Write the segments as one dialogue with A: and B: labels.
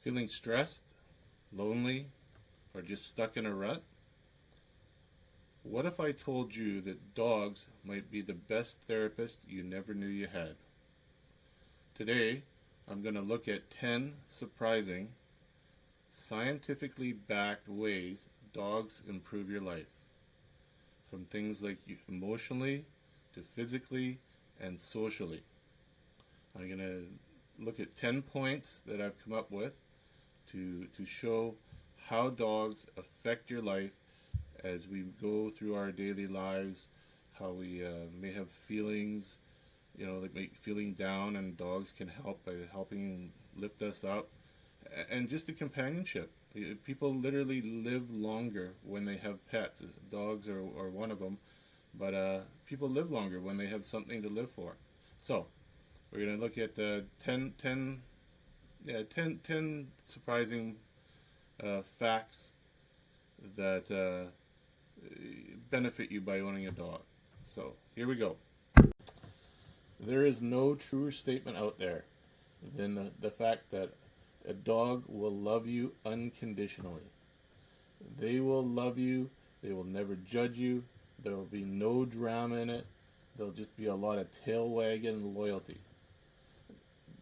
A: Feeling stressed, lonely, or just stuck in a rut? What if I told you that dogs might be the best therapist you never knew you had? Today, I'm going to look at 10 surprising, scientifically backed ways dogs improve your life. From things like emotionally to physically and socially. I'm going to look at 10 points that I've come up with to show how dogs affect your life as we go through our daily lives, how we may have feelings, like feeling down, and dogs can help by helping lift us up, and just the companionship. People literally live longer when they have pets. Dogs are one of them, but people live longer when they have something to live for. So, we're going to look at 10 surprising facts that benefit you by owning a dog. So, here we go. There is no truer statement out there than the fact that a dog will love you unconditionally. They will love you. They will never judge you. There will be no drama in it. There'll just be a lot of tail wagging loyalty.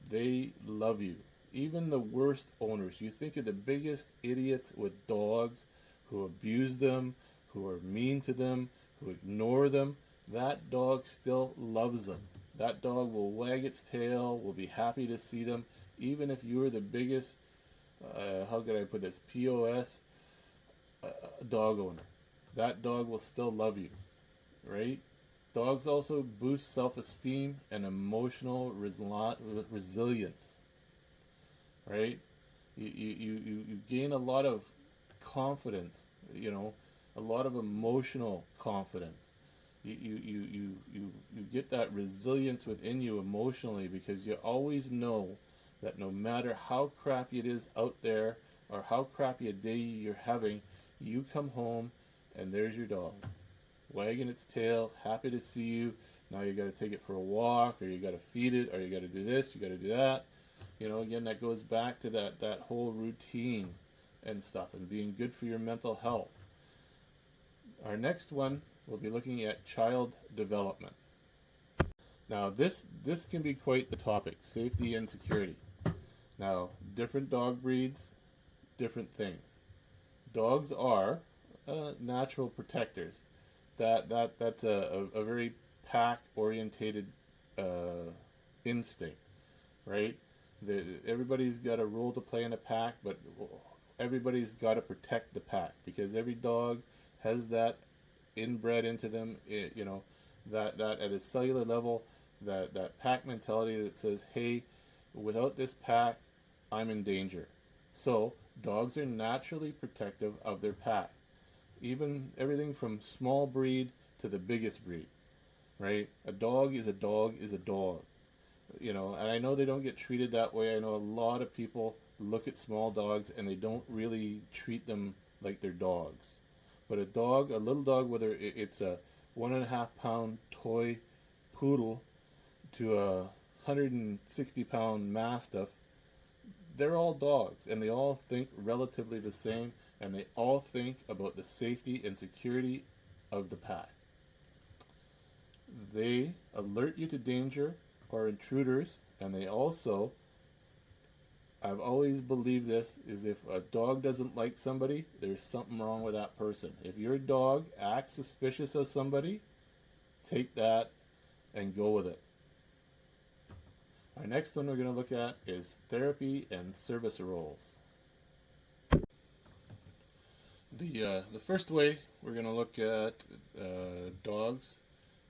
A: They love you. Even the worst owners. You think of the biggest idiots with dogs who abuse them, who are mean to them, who ignore them. That dog still loves them. That dog will wag its tail, will be happy to see them, even if you're the biggest, how could I put this, POS dog owner. That dog will still love you, right? Dogs also boost self-esteem and emotional resilience, right? You gain a lot of confidence, a lot of emotional confidence. You get that resilience within you emotionally because you always know that no matter how crappy it is out there or how crappy a day you're having, you come home and there's your dog, wagging its tail, happy to see you. Now you got to take it for a walk, or you got to feed it, or you got to do this, you got to do that. Again, that goes back to that whole routine and stuff and being good for your mental health. Our next one, we'll be looking at child development. Now, this can be quite the topic, safety and security. Now, different dog breeds, different things. Dogs are natural protectors. That's a very pack orientated instinct, right? Everybody's got a role to play in a pack, but everybody's got to protect the pack because every dog has that inbred into them. That at a cellular level, that pack mentality that says, hey, without this pack, I'm in danger. So dogs are naturally protective of their pack. Even everything from small breed to the biggest breed, right? A dog is a dog is a dog. And I know they don't get treated that way. I know a lot of people look at small dogs and they don't really treat them like they're dogs. But a little dog, whether it's a 1.5 pound toy poodle to a 160 pound mastiff, they're all dogs and they all think relatively the same, and they all think about the safety and security of the pack. They alert you to danger or intruders, and they also, I've always believed this, is if a dog doesn't like somebody, there's something wrong with that person. If your dog acts suspicious of somebody, take that and go with it. Our next one we're going to look at is therapy and service roles. The first way we're going to look at dogs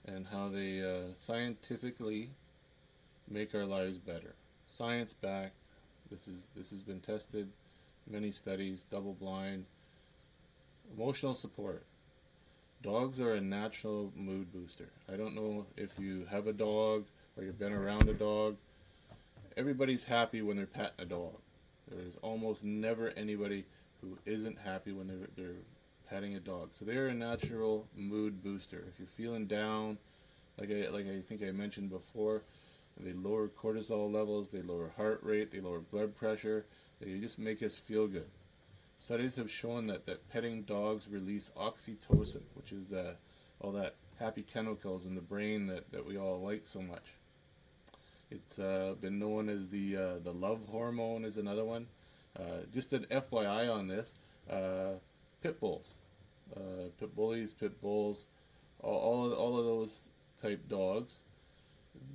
A: and how they scientifically make our lives better. Science backed. This has been tested, many studies, double blind. Emotional support. Dogs are a natural mood booster. I don't know if you have a dog or you've been around a dog. Everybody's happy when they're petting a dog. There's almost never anybody who isn't happy when they're petting a dog. So they're a natural mood booster. If you're feeling down, like I think I mentioned before, they lower cortisol levels, they lower heart rate, they lower blood pressure, They just make us feel good. Studies have shown that petting dogs release oxytocin, which is all that happy chemicals in the brain that we all like so much. It's been known as the love hormone is another one. Just an FYI on this, pit bulls, pit bullies, pit bulls, all of those type dogs,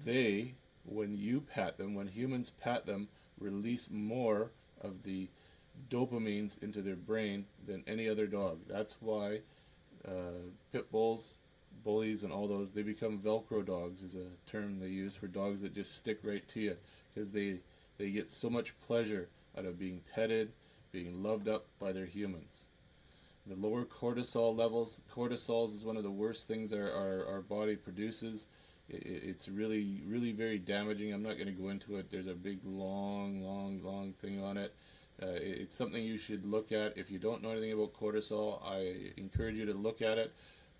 A: they, when you pat them, when humans pat them, release more of the dopamines into their brain than any other dog. That's why pit bulls, bullies, and all those, they become Velcro dogs is a term they use for dogs that just stick right to you because they get so much pleasure out of being petted, being loved up by their humans. The lower cortisol levels, cortisol is one of the worst things our body produces. It's really, really very damaging. I'm not going to go into it. There's a big, long thing on it. It's something you should look at. If you don't know anything about cortisol, I encourage you to look at it.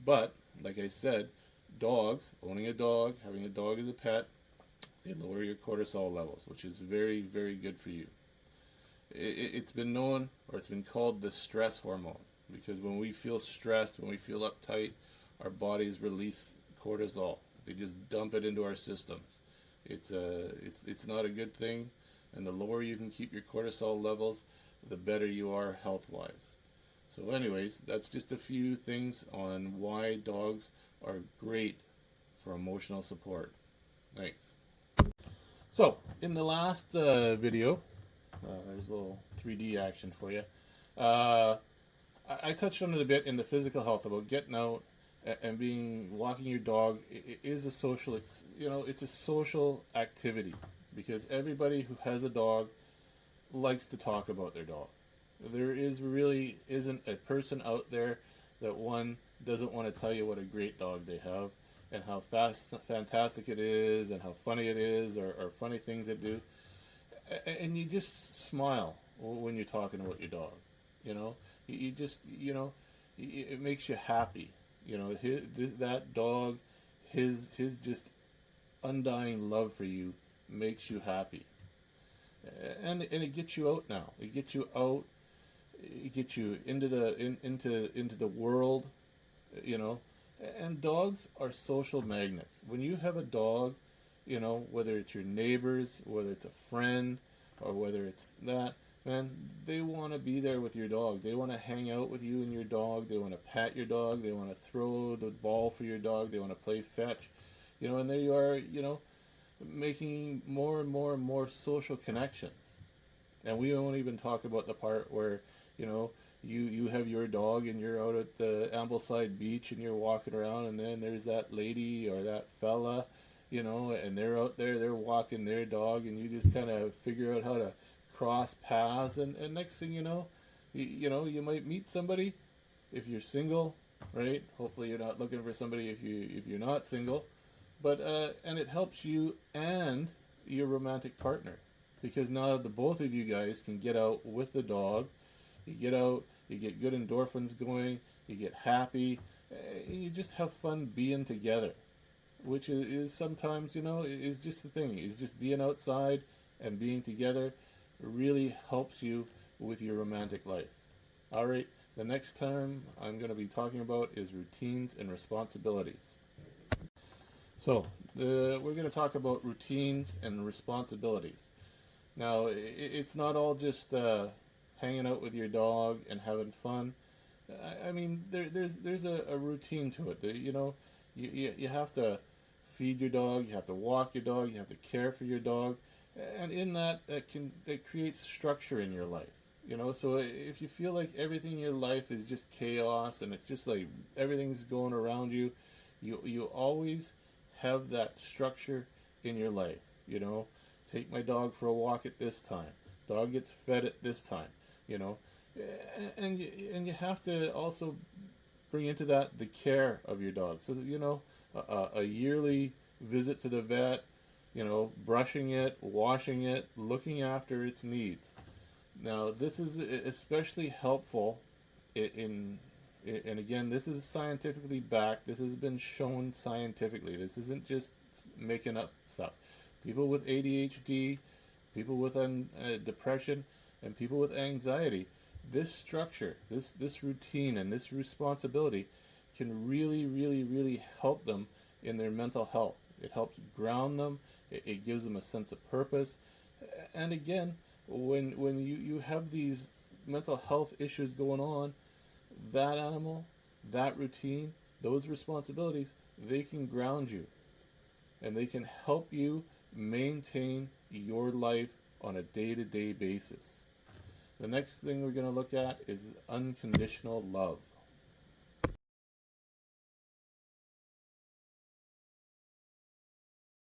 A: But, like I said, dogs, owning a dog, having a dog as a pet, they lower your cortisol levels, which is very, very good for you. It's been known, or it's been called the stress hormone, because when we feel stressed, when we feel uptight, our bodies release cortisol. They just dump it into our systems. It's not a good thing, and the lower you can keep your cortisol levels, the better you are health-wise. So anyways, that's just a few things on why dogs are great for emotional support. Thanks. So, in the last video, there's a little 3D action for you. I touched on it a bit in the physical health about getting out and walking your dog. It is a social, it's a social activity because everybody who has a dog likes to talk about their dog. There really isn't a person out there that one doesn't want to tell you what a great dog they have and how fantastic it is and how funny it is or funny things it do. And you just smile when you're talking about your dog. You just, it makes you happy. That dog, his just undying love for you makes you happy. And it gets you out now. It gets you out. It gets you into the world, And dogs are social magnets. When you have a dog, whether it's your neighbors, whether it's a friend, or whether it's that, man, they want to be there with your dog. They want to hang out with you and your dog. They want to pat your dog. They want to throw the ball for your dog. They want to play fetch, and there you are, making more and more and more social connections. And we won't even talk about the part where, you have your dog and you're out at the Ambleside Beach and you're walking around and then there's that lady or that fella, and they're out there, they're walking their dog and you just kind of figure out how to cross paths and next thing you know, you might meet somebody if you're single, right? Hopefully you're not looking for somebody if you're not single, but and it helps you and your romantic partner because now the both of you guys can get out with the dog. You get out, you get good endorphins going, you get happy, you just have fun being together, which is sometimes, is just the thing. Is just being outside and being together really helps you with your romantic life. All right, the next time I'm going to be talking about is routines and responsibilities. So, we're going to talk about routines and responsibilities. Now, it's not all just hanging out with your dog and having fun. I mean, there's a routine to it. You have to feed your dog, you have to walk your dog, you have to care for your dog, and in that creates structure in your life. So if you feel like everything in your life is just chaos and it's just like everything's going around you, you always have that structure in your life. Take my dog for a walk at this time. Dog gets fed at this time. And you have to also bring into that the care of your dog. So a yearly visit to the vet, brushing it, washing it, looking after its needs. Now this is especially helpful and again, this is scientifically backed. This has been shown scientifically. This isn't just making up stuff. People with ADHD, people with depression, and people with anxiety, this structure, this routine, and this responsibility can really help them in their mental health. It helps ground them. It gives them a sense of purpose. And again, when you have these mental health issues going on, that animal, that routine, those responsibilities, they can ground you, and they can help you maintain your life on a day-to-day basis. The next thing we're going to look at is unconditional love.